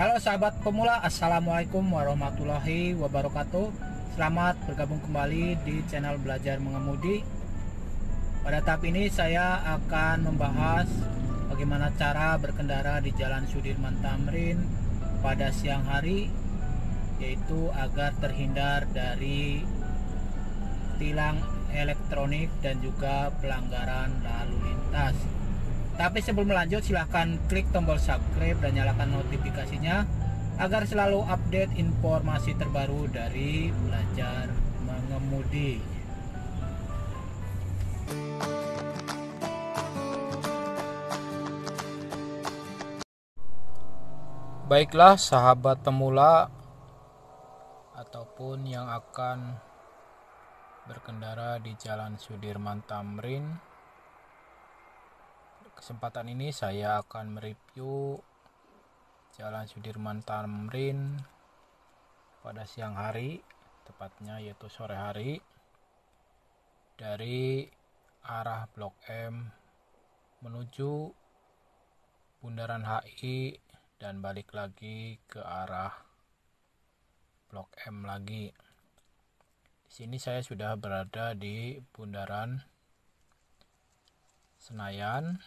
Halo sahabat pemula, Assalamualaikum warahmatullahi wabarakatuh. Selamat bergabung kembali di channel Belajar Mengemudi. Pada tahap ini saya akan membahas bagaimana cara berkendara di Jalan Sudirman Tamrin pada siang hari, yaitu agar terhindar dari tilang elektronik dan juga pelanggaran lalu lintas. Tapi sebelum lanjut, silahkan klik tombol subscribe dan nyalakan notifikasinya agar selalu update informasi terbaru dari Belajar Mengemudi. Baiklah sahabat pemula ataupun yang akan berkendara di Jalan Sudirman Tamrin, kesempatan ini saya akan mereview Jalan Sudirman Tamrin pada siang hari, tepatnya yaitu sore hari, dari arah Blok M menuju Bundaran HI dan balik lagi ke arah Blok M lagi. Di sini saya sudah berada di Bundaran Senayan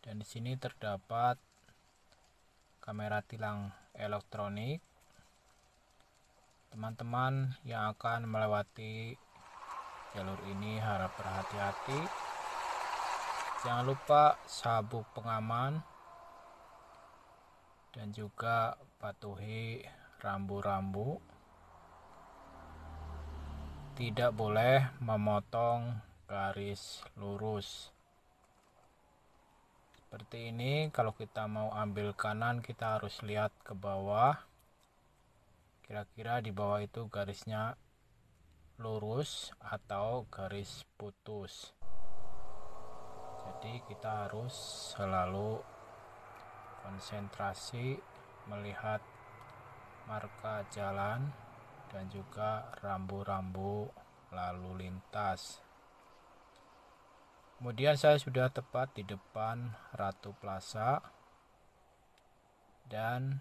dan di sini terdapat kamera tilang elektronik. Teman-teman yang akan melewati jalur ini harap berhati-hati. Jangan lupa sabuk pengaman dan juga patuhi rambu-rambu. Tidak boleh memotong garis lurus. Seperti ini, kalau kita mau ambil kanan kita harus lihat ke bawah. Kira-kira di bawah itu garisnya lurus atau garis putus. Jadi kita harus selalu konsentrasi melihat marka jalan dan juga rambu-rambu lalu lintas. Kemudian saya sudah tepat di depan Ratu Plaza dan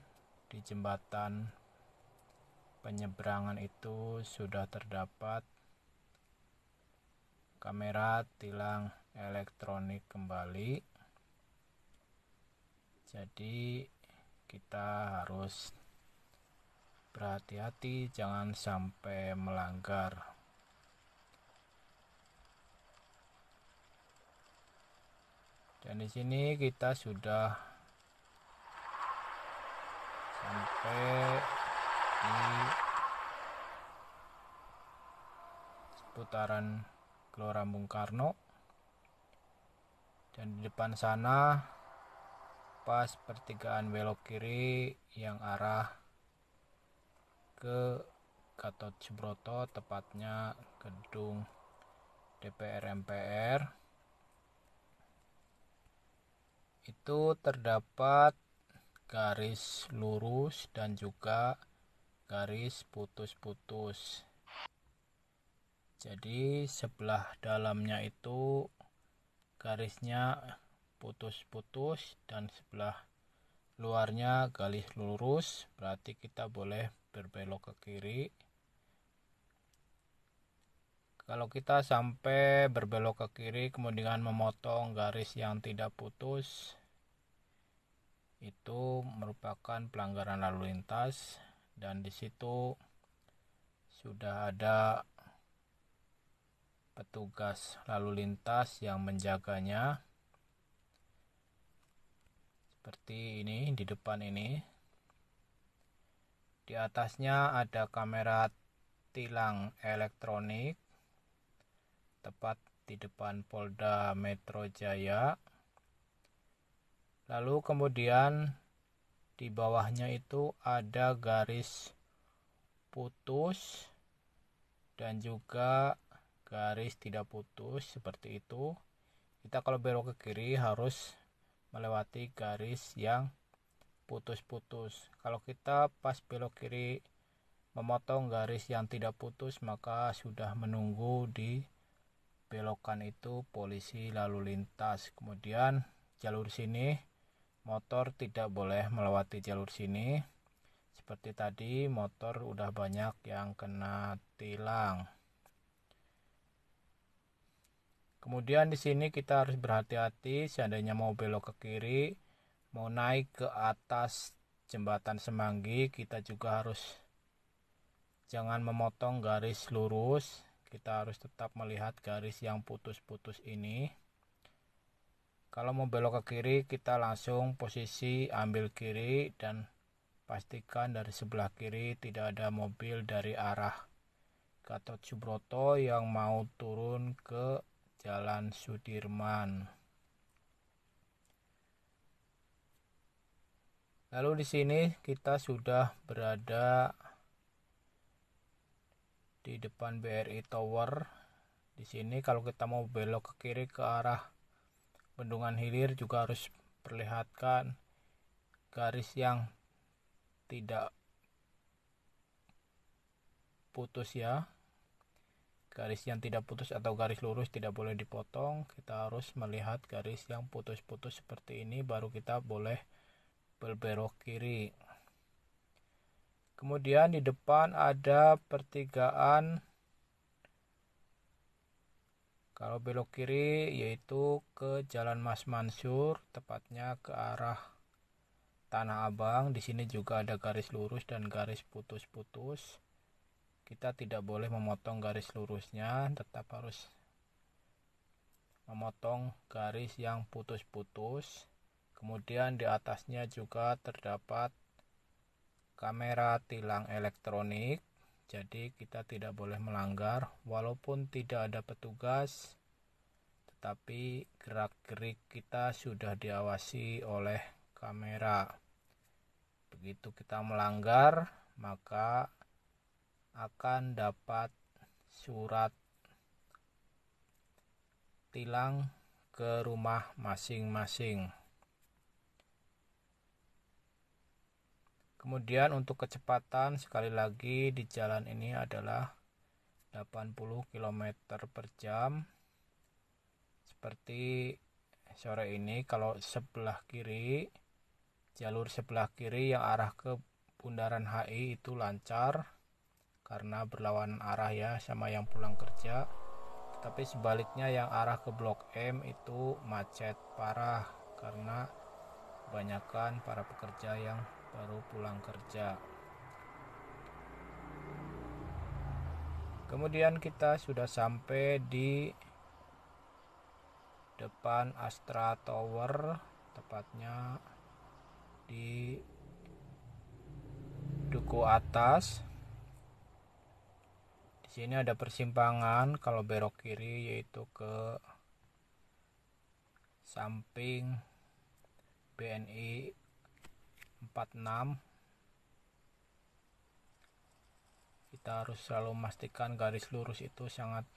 di jembatan penyeberangan itu sudah terdapat kamera tilang elektronik kembali. Jadi kita harus berhati-hati jangan sampai melanggar. Dan di sini kita sudah sampai di seputaran Gelora Bung Karno. Dan di depan sana pas pertigaan belok kiri yang arah ke Gatot Subroto, tepatnya gedung DPR MPR, itu terdapat garis lurus dan juga garis putus-putus. Jadi sebelah dalamnya itu garisnya putus-putus dan sebelah luarnya garis lurus, berarti kita boleh berbelok ke kiri. Kalau kita sampai berbelok ke kiri kemudian memotong garis yang tidak putus, itu merupakan pelanggaran lalu lintas dan di situ sudah ada petugas lalu lintas yang menjaganya. Seperti ini di depan ini. Di atasnya ada kamera tilang elektronik tepat di depan Polda Metro Jaya. Lalu kemudian di bawahnya itu ada garis putus dan juga garis tidak putus seperti itu. Kita kalau belok ke kiri harus melewati garis yang putus-putus. Kalau kita pas belok kiri memotong garis yang tidak putus, maka sudah menunggu di belokan itu polisi lalu lintas. Kemudian jalur sini motor tidak boleh melewati jalur sini. Seperti tadi, motor udah banyak yang kena tilang. Kemudian di sini kita harus berhati-hati seandainya mau belok ke kiri, mau naik ke atas jembatan Semanggi, kita juga harus jangan memotong garis lurus. Kita harus tetap melihat garis yang putus-putus ini. Kalau mau belok ke kiri, kita langsung posisi ambil kiri dan pastikan dari sebelah kiri tidak ada mobil dari arah Gatot Subroto yang mau turun ke Jalan Sudirman. Lalu di sini kita sudah berada di depan BRI Tower. Di sini kalau kita mau belok ke kiri ke arah Bendungan Hilir juga harus perlihatkan garis yang tidak putus ya. Garis yang tidak putus atau garis lurus tidak boleh dipotong. Kita harus melihat garis yang putus-putus seperti ini baru kita boleh berbelok kiri. Kemudian di depan ada pertigaan. Kalau belok kiri yaitu ke Jalan Mas Mansur, tepatnya ke arah Tanah Abang. Di sini juga ada garis lurus dan garis putus-putus. Kita tidak boleh memotong garis lurusnya, tetap harus memotong garis yang putus-putus. Kemudian di atasnya juga terdapat kamera tilang elektronik. Jadi kita tidak boleh melanggar walaupun tidak ada petugas, tetapi gerak-gerik kita sudah diawasi oleh kamera. Begitu kita melanggar, maka akan dapat surat tilang ke rumah masing-masing. Kemudian untuk kecepatan sekali lagi di jalan ini adalah 80 km per jam. Seperti sore ini kalau sebelah kiri, jalur sebelah kiri yang arah ke Bundaran HI itu lancar karena berlawanan arah ya sama yang pulang kerja. Tapi sebaliknya yang arah ke Blok M itu macet parah karena kebanyakan para pekerja yang baru pulang kerja. Kemudian kita sudah sampai di depan Astra Tower, tepatnya di Duku Atas. Di sini ada persimpangan kalau belok kiri yaitu ke samping BNI 46. Kita harus selalu memastikan garis lurus itu sangat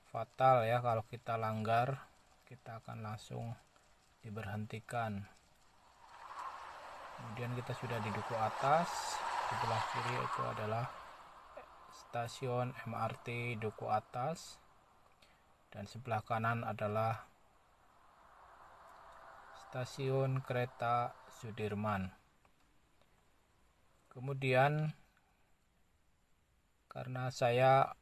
fatal ya, kalau kita langgar kita akan langsung diberhentikan. Kemudian kita sudah di Duku Atas. Sebelah kiri itu adalah stasiun MRT Duku Atas dan sebelah kanan adalah stasiun kereta Sudirman. Kemudian karena saya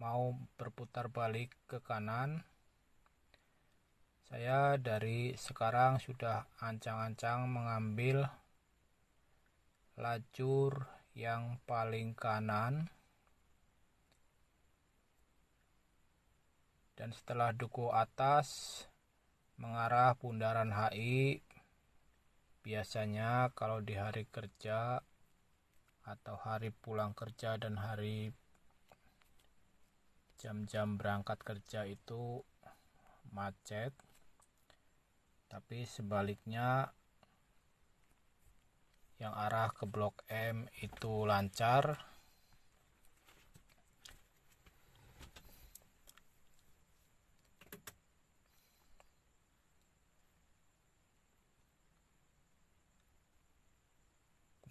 mau berputar balik ke kanan, saya dari sekarang sudah ancang-ancang mengambil lajur yang paling kanan. Dan setelah Duku Atas mengarah Bundaran HI, biasanya kalau di hari kerja atau hari pulang kerja dan hari jam-jam berangkat kerja itu macet. Tapi sebaliknya yang arah ke Blok M itu lancar.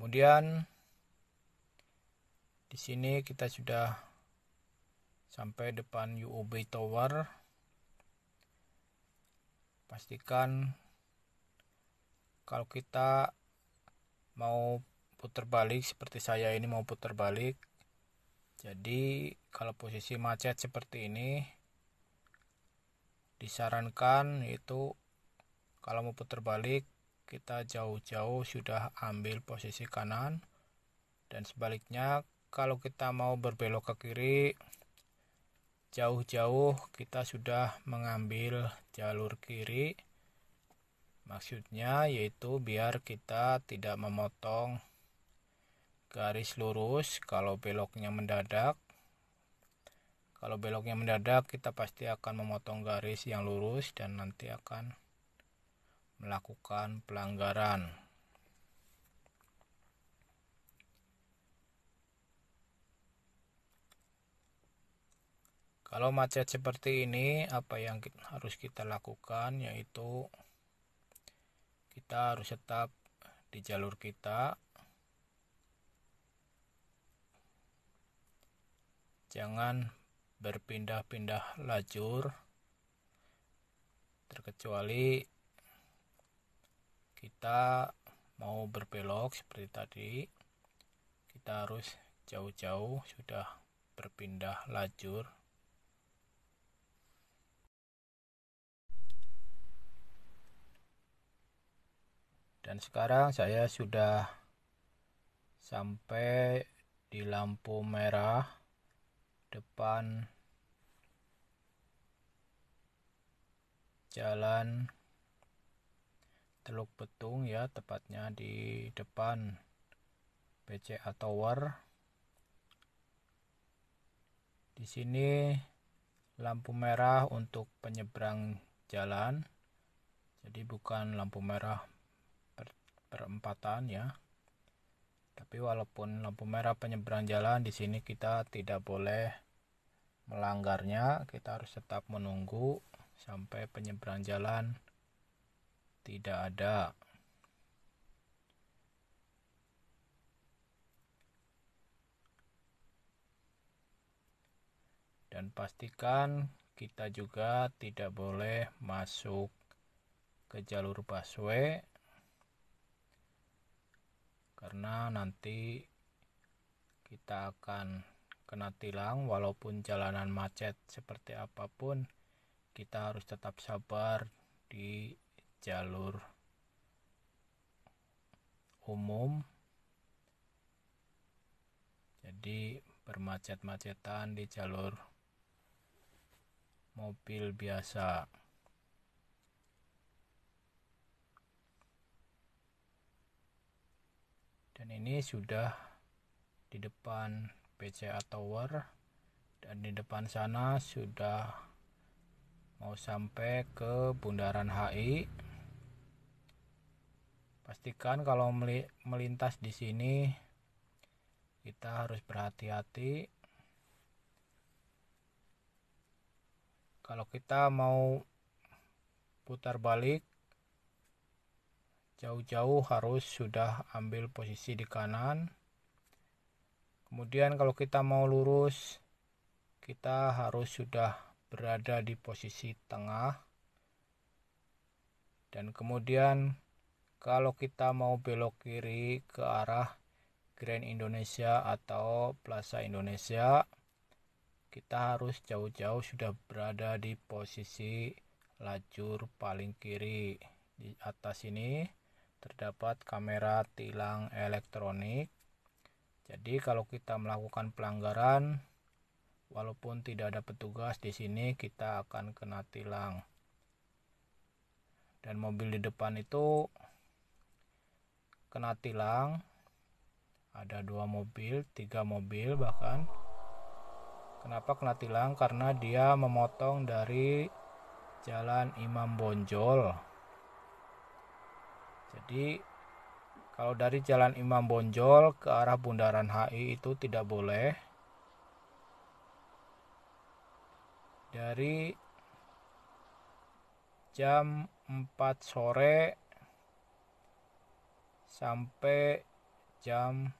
Kemudian di sini kita sudah sampai depan UOB Tower. pastikan kalau kita mau putar balik seperti saya ini mau putar balik. Jadi kalau posisi macet seperti ini disarankan itu kalau mau putar balik kita jauh-jauh sudah ambil posisi kanan, dan sebaliknya kalau kita mau berbelok ke kiri jauh-jauh kita sudah mengambil jalur kiri. Maksudnya yaitu biar kita tidak memotong garis lurus kalau beloknya mendadak. Kalau beloknya mendadak kita pasti akan memotong garis yang lurus dan nanti akan melakukan pelanggaran. Kalau macet seperti ini, apa yang harus kita lakukan yaitu kita harus tetap di jalur kita. Jangan berpindah-pindah lajur, terkecuali kita mau berbelok seperti tadi. Kita harus jauh-jauh sudah berpindah lajur. Dan sekarang saya sudah sampai di lampu merah depan Jalan Teluk Betung ya, tepatnya di depan BCA Tower. Di sini lampu merah untuk penyeberang jalan. Jadi bukan lampu merah perempatan ya. Tapi walaupun lampu merah penyeberang jalan, di sini kita tidak boleh melanggarnya. Kita harus tetap menunggu sampai penyeberang jalan tidak ada. Dan pastikan kita juga tidak boleh masuk ke jalur busway, karena nanti kita akan kena tilang. Walaupun jalanan macet seperti apapun, kita harus tetap sabar di jalur umum. Jadi bermacet-macetan di jalur mobil biasa. Dan ini sudah di depan BCA Tower, dan di depan sana sudah mau sampai ke Bundaran HI. Pastikan kalau melintas di sini kita harus berhati-hati. Kalau kita mau putar balik jauh-jauh harus sudah ambil posisi di kanan. Kemudian kalau kita mau lurus kita harus sudah berada di posisi tengah. Dan kemudian kalau kita mau belok kiri ke arah Grand Indonesia atau Plaza Indonesia, kita harus jauh-jauh sudah berada di posisi lajur paling kiri. Di atas ini terdapat kamera tilang elektronik. Jadi kalau kita melakukan pelanggaran, walaupun tidak ada petugas di sini, kita akan kena tilang. Dan mobil di depan itu kena tilang. Ada 2 mobil, 3 mobil bahkan. Kenapa kena tilang? Karena dia memotong dari Jalan Imam Bonjol. Jadi kalau dari Jalan Imam Bonjol ke arah Bundaran HI itu tidak boleh. Dari jam 4 sore sampai jam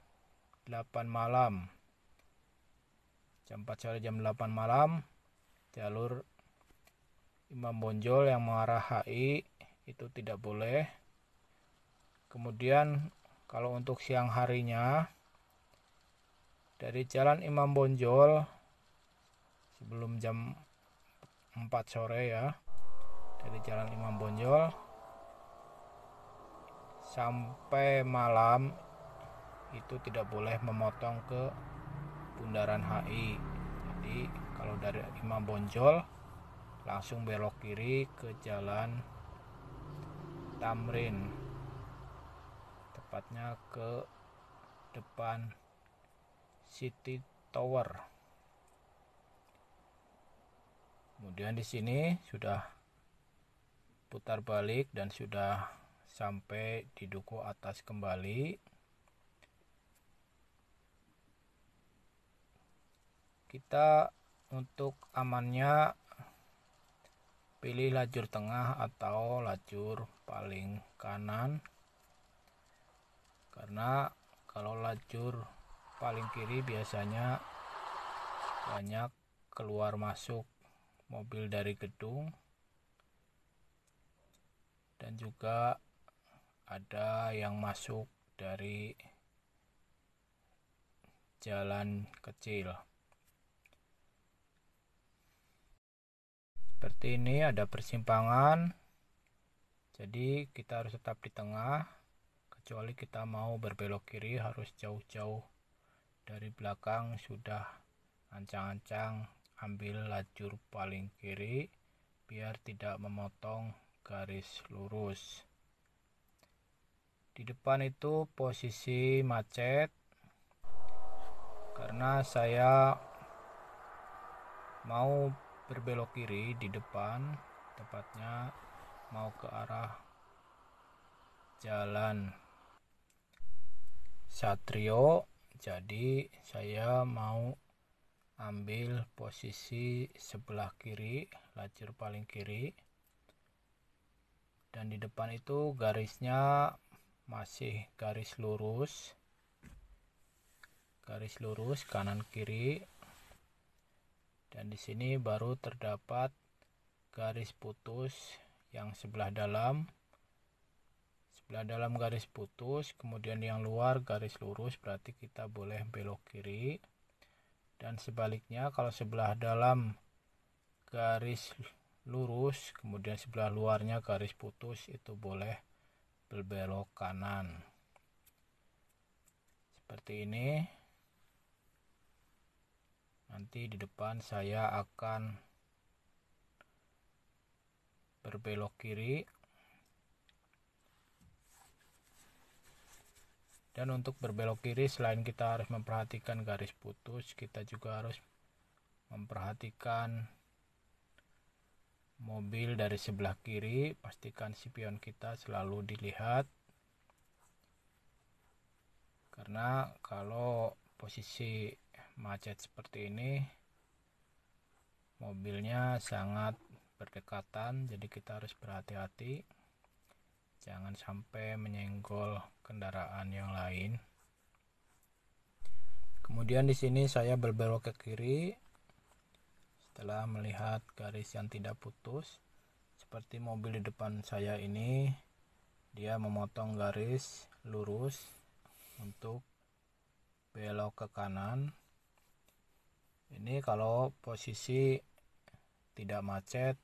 8 malam. Jam 4 sore jam 8 malam jalur Imam Bonjol yang mengarah HI itu tidak boleh. Kemudian kalau untuk siang harinya dari Jalan Imam Bonjol sebelum jam 4 sore ya, dari Jalan Imam Bonjol sampai malam itu tidak boleh memotong ke Bundaran HI. Jadi kalau dari Imam Bonjol langsung belok kiri ke Jalan Tamrin, tepatnya ke depan City Tower. Kemudian di sini sudah putar balik dan sudah sampai di Duku Atas kembali. Kita untuk amannya pilih lajur tengah atau lajur paling kanan, karena kalau lajur paling kiri biasanya banyak keluar masuk mobil dari gedung dan juga ada yang masuk dari jalan kecil. Seperti ini ada persimpangan, jadi kita harus tetap di tengah, kecuali kita mau berbelok kiri harus jauh-jauh dari belakang, sudah ancang-ancang ambil lajur paling kiri biar tidak memotong garis lurus. Di depan itu posisi macet karena saya mau berbelok kiri di depan, tepatnya mau ke arah Jalan Satrio. Jadi saya mau ambil posisi sebelah kiri, lajur paling kiri, dan di depan itu garisnya masih garis lurus kanan kiri, dan di sini baru terdapat garis putus yang sebelah dalam garis putus, kemudian yang luar garis lurus, berarti kita boleh belok kiri. Dan sebaliknya, kalau sebelah dalam garis lurus kemudian sebelah luarnya garis putus, itu boleh berbelok kanan. Seperti ini. Nanti di depan saya akan berbelok kiri. Dan untuk berbelok kiri, selain kita harus memperhatikan garis putus, kita juga harus memperhatikan mobil dari sebelah kiri. Pastikan spion kita selalu dilihat, karena kalau posisi macet seperti ini mobilnya sangat berdekatan, jadi kita harus berhati-hati jangan sampai menyenggol kendaraan yang lain. Kemudian di sini saya berbelok ke kiri setelah melihat garis yang tidak putus. Seperti mobil di depan saya ini, dia memotong garis lurus untuk belok ke kanan. Ini kalau posisi tidak macet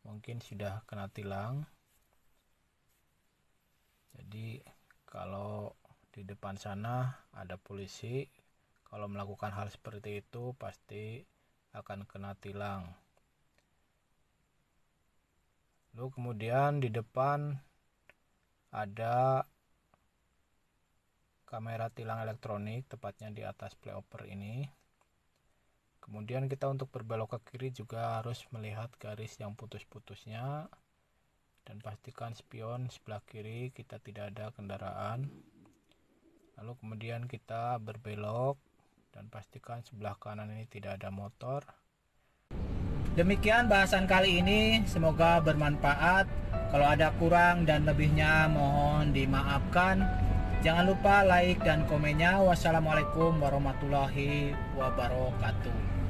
mungkin sudah kena tilang. Jadi kalau di depan sana ada polisi, kalau melakukan hal seperti itu pasti akan kena tilang. Lalu kemudian di depan ada kamera tilang elektronik, tepatnya di atas flyover ini. Kemudian kita untuk berbelok ke kiri juga harus melihat garis yang putus-putusnya, dan pastikan spion sebelah kiri kita tidak ada kendaraan. Lalu kemudian kita berbelok dan pastikan sebelah kanan ini tidak ada motor. Demikian bahasan kali ini, semoga bermanfaat. Kalau ada kurang dan lebihnya mohon dimaafkan. Jangan lupa like dan komennya. Wassalamualaikum warahmatullahi wabarakatuh.